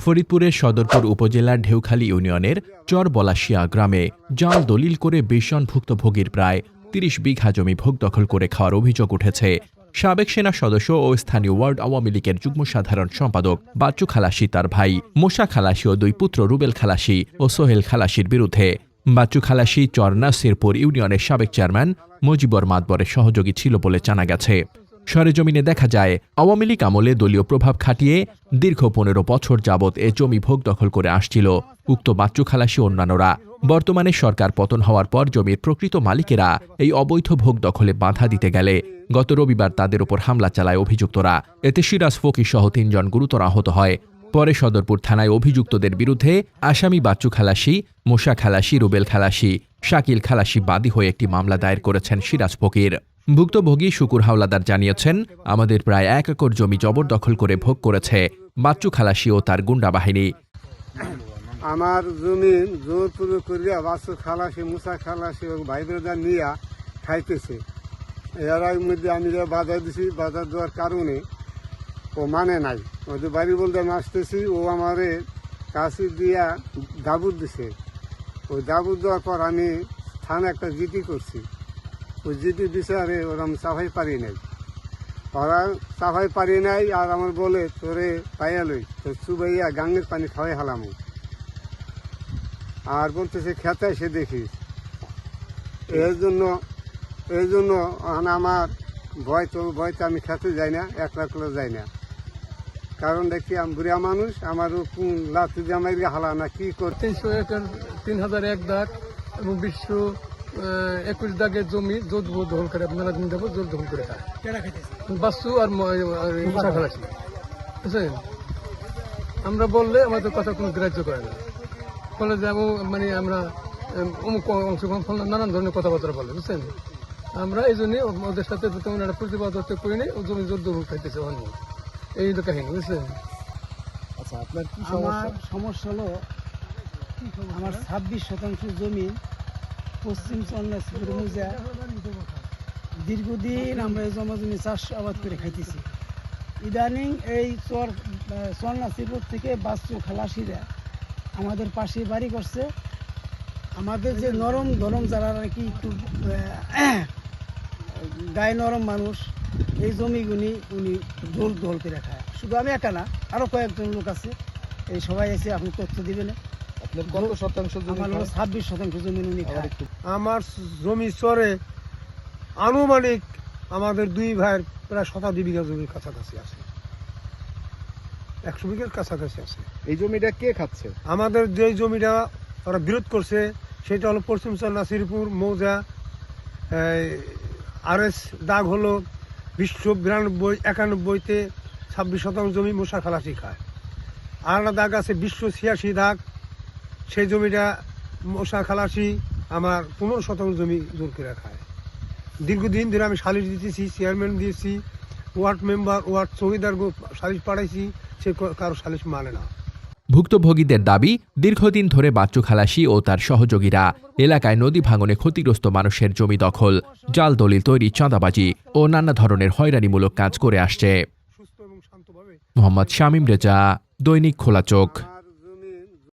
ফরিদপুরের সদরপুর উপজেলার ঢেউখালী ইউনিয়নের চরবলাশিয়া গ্রামে জাল দলিল করে বেশন ভুক্তভোগীর প্রায় ৩০ বিঘা জমি ভোগ দখল করে খাওয়ার অভিযোগ উঠেছে সাবেক সেনা সদস্য ও স্থানীয় ওয়ার্ড আওয়ামী লীগের যুগ্ম সাধারণ সম্পাদক বাচ্চু খালাসি, তার ভাই মোশা খালাসি ও দুই পুত্র রুবেল খালাসি ও সোহেল খালাসির বিরুদ্ধে। বাচ্চু খালাসি চর নাসিরপুর ইউনিয়নের সাবেক চেয়ারম্যান মুজিবর মাতবরের সহযোগী ছিল বলে জানা গেছে। সরেজমিনে দেখা যায়, আওয়ামী লীগ আমলে দলীয় প্রভাব খাটিয়ে দীর্ঘ ১৫ বছর যাবৎ এ জমি ভোগ দখল করে আসছিল উক্ত বাচ্চু খালাসি অন্যান্যরা। বর্তমানে সরকার পতন হওয়ার পর জমির প্রকৃত মালিকেরা এই অবৈধ ভোগ দখলে বাধা দিতে গেলে গত রবিবার তাদের ওপর হামলা চালায় অভিযুক্তরা। এতে সিরাজ ফকির সহ ৩ জন গুরুতর আহত হয়। পরে সদরপুর থানায় অভিযুক্তদের বিরুদ্ধে আসামি বাচ্চু খালাসি, মোশা খালাসি, রুবেল খালাসি, শাকিল খালাসি বাদী হয়ে একটি মামলা দায়ের করেছেন সিরাজ ফকির। ভুক্তভোগী শুকুর হাওলাদার জানিয়েছেন, আমাদের প্রায় ১ একর জমি জবরদখল করে ভোগ করেছে বাচ্চু খালাসি ও তার গুন্ডা বাহিনী। আমার জমি জোরপূর্বক করিয়া বাচ্চু খালাসি, মুসা খালাসি ও ভাই ব্রাদার নিয়ে খাইতেছে। এর মধ্যে আমি বাজার দিছি, বাজার দেওয়ার কারণে ও মানে নাই। ওদের বাড়ি বলতে আমি আসতেছি, ও আমারে কাশি দিয়া দাবুর দিছে। ওই দাবুর দেওয়ার পর আমি থানা একটা জিডি করছি। ওই জিডি বিচারে ওরা আমি চাফাই পারি নাই, ওরা চাফাই পারি নাই। আর আমার বলে, তোরে পাইয়া লই, তোর চুবাইয়া গাঙ্গের পানি খাওয়াই হালামু। আর বলতেছে খেতে এসে দেখিস। এই জন্য আমার ভয়তে আমি খেতে যাই না, একলা যাই না। কারণ দেখি আমি বুড়া মানুষ, আমার লাঠি জামাই হালা না কি করতে। ৩০০ একর ৩০০০ দাগ এবং ২২২ দাগের জমি জোর দখল করে, আপনারা দিন দেবো জোর দখল করে খায় বাচ্চু আর মুসা খালাসি, বুঝছেন? আমরা বললে আমাদের কথা কোনো গ্রাহ্য করে না, বলে যে মানে আমরা অমুক অংশগ্রহণ করলাম, নানান ধরনের কথাবার্তা বলে, বুঝছেন? আমরা এই জন্যই ওদের সাথে তেমন একটা প্রতিবাদ করি নাই। ও জমি জোর দখল খাইতেছে অন্য, এই তো কাহিনী, বুঝছেন? আচ্ছা, আপনার কি সমস্যা হলো, আমার ২৬ শতাংশ জমি পশ্চিম চন্নাসিপুর মৌজা। দীর্ঘদিন আমরা এই জমা জমি চাষ আবাদ করে খাইতেছি। ইদানিং এই চন্নাসিপুর থেকে বাচ্চু খালাসিরা আমাদের পাশে বাড়ি করছে। আমাদের যে নরম ধরম যারা আর কি একটু গায়ে নরম মানুষ, এই জমিগুলি উনি জোর দখল করে খায়। শুধু আমি একা না, আরো কয়েকজন লোক আছে। এই সবাই এসে আপনি তথ্য দিবেন। আপনার কত শতাংশ জমি? আমার ২৬ শতাংশ জমি উনি খায়। আমার জমি চরে আনুমানিক আমাদের দুই ভাইয়ের প্রায় ২৭ বিঘা জমির কাছাকাছি আছে, ১০০ বিঘার কাছাকাছি আছে। এই জমিটা কে খাচ্ছে? আমাদের যে জমিটা ওরা বিরোধ করছে সেটা হলো পশ্চিম নাসিরপুর মৌজা। RS দাগ হলো ২৯৯তে ২৬ শতাংশ জমি মোশা খালাসি খায়। আর একটা দাগ আছে ২৮৬ দাগ, সেই জমিটা মোশা খালাসি আমার ১৫ শতাংশ জমি জোর করে খায়। দীর্ঘদিন ধরে আমি সালিশ দিতেছি, চেয়ারম্যান দিয়েছি, ওয়ার্ড মেম্বার, ওয়ার্ড চৌকিদার সালিশ পাঠাইছি, সে কারো সালিশ মানে না। ভুক্তভোগীদের দাবি, দীর্ঘদিন ধরে বাচ্চু খালাসি ও তার সহযোগীরা এলাকায় নদী ভাঙনে ক্ষতিগ্রস্ত মানুষের জমি দখল, জাল দলিল তৈরি, চাঁদাবাজি ও নানা ধরনের হয়রানিমূলক কাজ করে আসছে। মোহাম্মদ শামীম রেজা, দৈনিক খোলা চোখ।